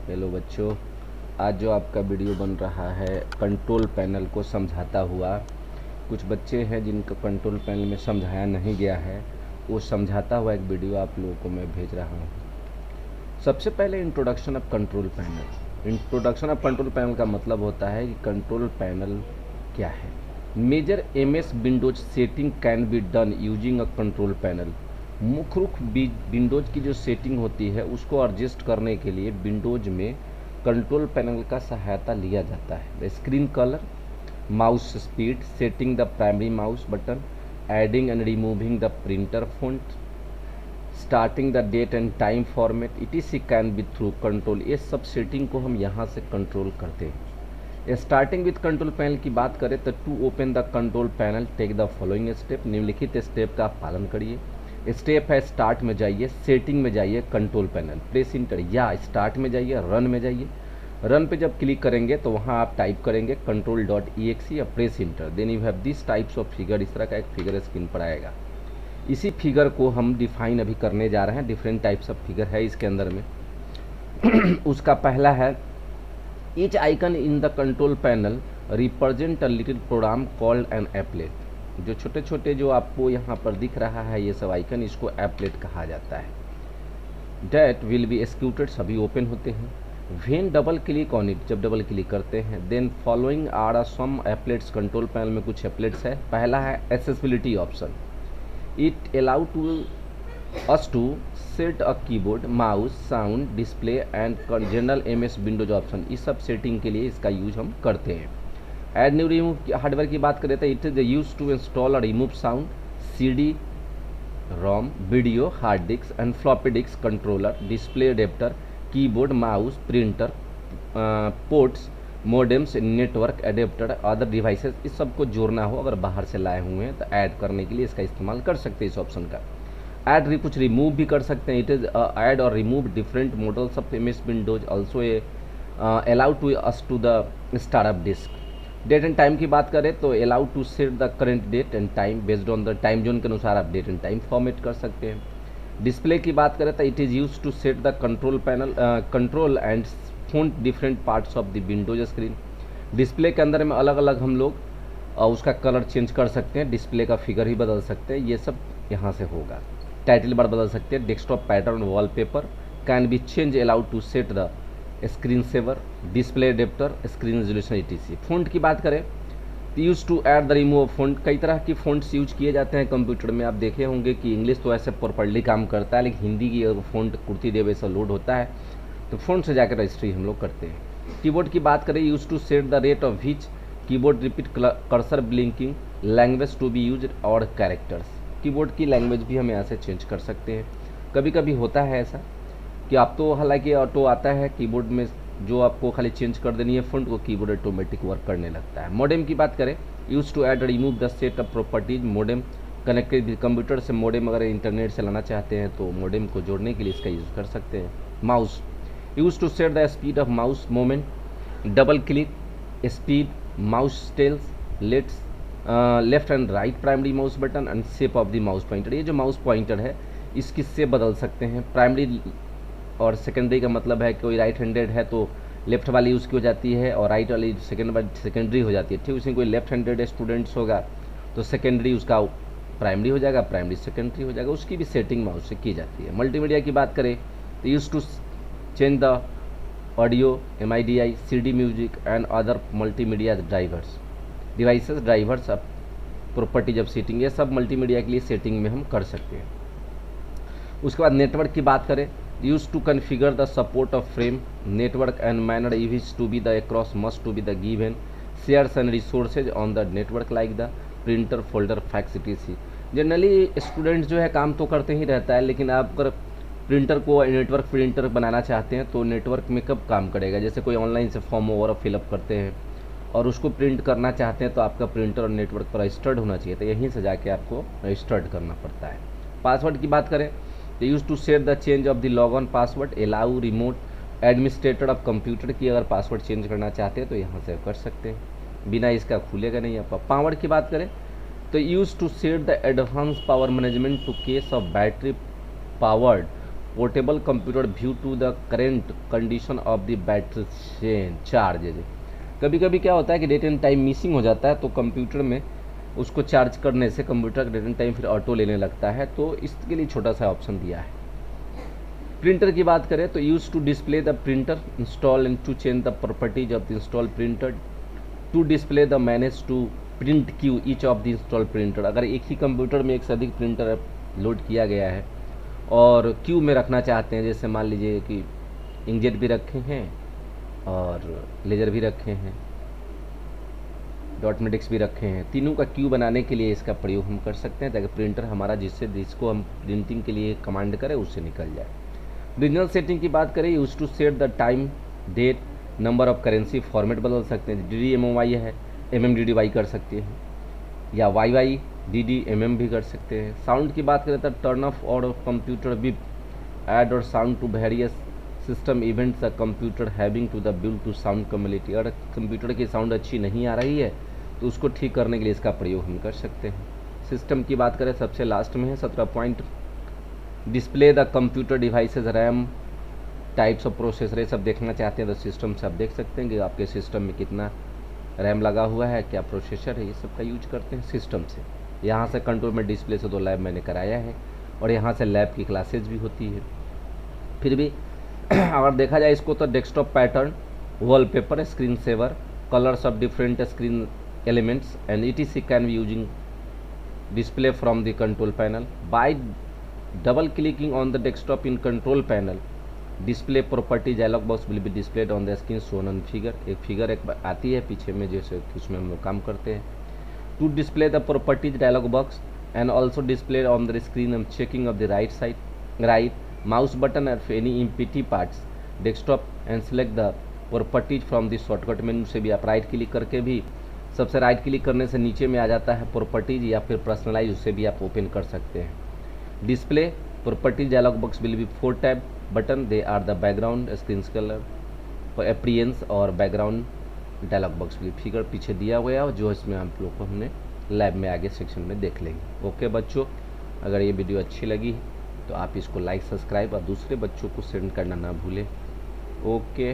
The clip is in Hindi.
हेलो बच्चों, आज जो आपका वीडियो बन रहा है कंट्रोल पैनल को समझाता हुआ। कुछ बच्चे हैं जिनको कंट्रोल पैनल में समझाया नहीं गया है, वो समझाता हुआ एक वीडियो आप लोगों को मैं भेज रहा हूँ। सबसे पहले introduction of control panel. Introduction of control panel का मतलब होता है कि कंट्रोल पैनल क्या है। Major MS Windows setting can be done using a control panel. मुख्य रूप विंडोज की जो सेटिंग होती है उसको एडजस्ट करने के लिए विंडोज में कंट्रोल पैनल का सहायता लिया जाता है। Screen colour, mouse speed, setting the primary mouse button, adding and removing the printer font, starting the date and time format etc can be through control. ये सब सेटिंग को हम यहाँ से कंट्रोल करते हैं। स्टार्टिंग विथ कंट्रोल पैनल की बात करें तो to open the control panel take the following step. निम्नलिखित स्टेप का पालन करिए। स्टेप है स्टार्ट में जाइए, सेटिंग में जाइए, कंट्रोल पैनल प्रेस इंटर, या स्टार्ट में जाइए, रन में जाइए। रन पे जब क्लिक करेंगे तो वहाँ आप टाइप करेंगे control.exe या press enter. Then you have this types of figure. इस तरह का एक फिगर स्क्रीन पर आएगा। इसी फिगर को हम डिफाइन अभी करने जा रहे हैं। डिफरेंट टाइप्स ऑफ फिगर है इसके अंदर में। उसका पहला है each icon in the control panel represent a little program called an applet. जो छोटे छोटे जो आपको यहाँ पर दिख रहा है ये सब आइकन, इसको एप्लेट कहा जाता है। डेट विल बी एक्सिक्यूटेड, सभी ओपन होते हैं। When double click on it, जब डबल क्लिक करते हैं। Then following are some applets. कंट्रोल पैनल में कुछ एप्लेट्स है। पहला है accessibility option. It allow to us to set a keyboard, mouse, sound, display and general MS Windows option। इस सब सेटिंग के लिए इसका यूज हम करते हैं। ऐड न्यू रिमूव हार्डवेयर की बात करें तो it is use to install और remove sound, CD, ROM, video, hard disk and floppy disk, controller, display adapter, keyboard, mouse, printer, ports, modems, network adapter, other devices. इस सब को जोड़ना हो अगर बाहर से लाए हुए हैं तो ऐड करने के लिए इसका इस्तेमाल कर सकते हैं इस ऑप्शन का। ऐड कुछ रिमूव भी कर सकते हैं। इट इज ऐड और remove different models of MS Windows also allow to us to the startup disk. Date and time की बात करें तो allow to set the current date and time based on the time zone के अनुसार आप डेट एंड टाइम फॉर्मेट कर सकते हैं। डिस्प्ले की बात करें तो it is use to set the control panel control and font different parts of the Windows screen. Display के अंदर में अलग अलग हम लोग उसका कलर चेंज कर सकते हैं, डिस्प्ले का फिगर ही बदल सकते हैं। ये सब यहाँ से होगा। टाइटल बार बदल सकते हैं। Desktop pattern, wallpaper can be change, allowed to set the screen saver, display adapter, screen resolution etc। Font की बात करें तो use to add the remove font. कई तरह की फ़ॉन्ट्स यूज किए जाते हैं कंप्यूटर में। आप देखे होंगे कि इंग्लिश तो ऐसे प्रॉपर्ली काम करता है, लेकिन हिंदी की अगर फ़ॉन्ट कुर्ती देव ऐसा लोड होता है तो फ़ॉन्ट से जाकर रजिस्ट्री हम लोग करते हैं। कीबोर्ड की बात करें use to set the rate of which keyboard repeat, cursor blinking, language to be use और कैरेक्टर्स। कीबोर्ड की लैंग्वेज भी हम यहाँ से चेंज कर सकते हैं। कभी कभी होता है ऐसा कि आप तो हालांकि ऑटो आता है कीबोर्ड में, जो आपको खाली चेंज कर देनी है फ़ॉन्ट को, कीबोर्ड ऑटोमेटिक वर्क करने लगता है। मॉडेम की बात करें use to add remove the set of properties modem connected with computer से। मॉडेम अगर इंटरनेट से लाना चाहते हैं तो मॉडेम को जोड़ने के लिए इसका यूज़ कर सकते हैं। Mouse use to set the speed of mouse movement, double click, speed, mouse tails, lets left and right primary mouse button and shape of the mouse pointer. ये जो माउस पॉइंटर है इसकी शेप बदल सकते हैं। प्राइमरी और सेकेंडरी का मतलब है कोई राइट हैंडेड है तो लेफ्ट वाली उसकी हो जाती है और राइट वाली सेकेंडरी हो जाती है। ठीक, उसमें कोई लेफ्ट हैंडेड स्टूडेंट्स होगा तो सेकेंडरी उसका प्राइमरी हो जाएगा, प्राइमरी सेकेंडरी हो जाएगा। उसकी भी सेटिंग माउस से की जाती है। मल्टीमीडिया की बात करें तो use to change the audio, MIDI, CD music and other multimedia drivers, devices, drivers, properties of setting. ये सब मल्टीमीडिया के लिए सेटिंग में हम कर सकते हैं। उसके बाद नेटवर्क की बात करें use to configure the support of frame network and manner use to be the across must to be the given shares and resources on the network like the printer, folder, fax etc। Generally students जो है काम तो करते ही रहता है, लेकिन आप अगर प्रिंटर को नेटवर्क प्रिंटर बनाना चाहते हैं तो नेटवर्क में कब काम करेगा। जैसे कोई ऑनलाइन से फॉर्म वगैरह फिलअप करते हैं और उसको प्रिंट करना चाहते हैं तो आपका प्रिंटर और नेटवर्क पर रजिस्टर्ड होना चाहिए, तो यहीं से जाके आपको रजिस्टर्ड करना पड़ता है। पासवर्ड की बात करें तो use to set the change of the log on password, allow remote administrator of computer की अगर पासवर्ड चेंज करना चाहते हैं तो यहाँ से कर सकते हैं, बिना इसका खुलेगा नहीं आपका। पावर की बात करें तो use to set the advance power management to case of battery powered portable computer view to the current condition of the battery charge. कभी कभी क्या होता है कि डेट एंड टाइम मिसिंग हो जाता है, तो कंप्यूटर में उसको चार्ज करने से कंप्यूटर का डेट एंड टाइम फिर ऑटो लेने लगता है, तो इसके लिए छोटा सा ऑप्शन दिया है। प्रिंटर की बात करें तो use to display the printer install and to change the properties of the install printer to display the manage to print queue each of the install printer. अगर एक ही कंप्यूटर में एक से अधिक प्रिंटर लोड किया गया है और क्यू में रखना चाहते हैं, जैसे मान लीजिए कि इंकजेट भी रखे हैं और लेजर भी रखे हैं, डॉटमेटिक्स भी रखे हैं, तीनों का क्यू बनाने के लिए इसका प्रयोग हम कर सकते हैं, ताकि प्रिंटर हमारा जिसको हम प्रिंटिंग के लिए कमांड करें उससे निकल जाए। रीजनल सेटिंग की बात करें, use to set the time, date, number of currency, format बदल सकते हैं, DDMMY है, MMDDY कर सकते हैं, या YY DDMM भी कर सकते हैं। साउंड की बात करें तो turn off or computer beep, add or sound to various system events the computer having to the build to sound community. अगर कंप्यूटर की साउंड अच्छी नहीं आ रही है तो उसको ठीक करने के लिए इसका प्रयोग हम कर सकते हैं। सिस्टम की बात करें सबसे लास्ट में है 17 point, display the computer devices, RAM, types of processor. ये सब देखना चाहते हैं तो सिस्टम से आप देख सकते हैं कि आपके सिस्टम में कितना रैम लगा हुआ है, क्या प्रोसेसर है, ये सब का यूज करते हैं सिस्टम से। यहाँ से कंट्रोल में डिस्प्ले से 2 लैब मैंने कराया है और यहाँ से लैब की क्लासेज भी होती है। फिर भी अगर देखा जाए इसको तो desktop pattern, wallpaper, screen saver, colours of different screen elements and ETC can be using display from the control panel. By double clicking on the desktop in control panel, display property dialog box will be displayed on the screen shown on figure. एक फिगर एक आती है पीछे में, जैसे उसमें हम लोग काम करते हैं। To display the properties dialog box and also display on the screen am checking off the right mouse button or any empty parts desktop and select the properties from the shortcut menu से भी आप राइट क्लिक करके भी, सबसे राइट क्लिक करने से नीचे में आ जाता है प्रॉपर्टीज, या फिर पर्सनलाइज, उसे भी आप ओपन कर सकते हैं। Display properties dialog box will be 4 tab button, they are the background, screen colour, appearance और बैकग्राउंड डायलॉग बॉक्स भी फिगर पीछे दिया हुआ है, जो इसमें आप लोग को हमने लैब में आगे सेक्शन में देख लेंगे। ओके बच्चों, अगर ये वीडियो अच्छी लगी तो आप इसको लाइक, सब्सक्राइब और दूसरे बच्चों को सेंड करना ना भूलें। ओके।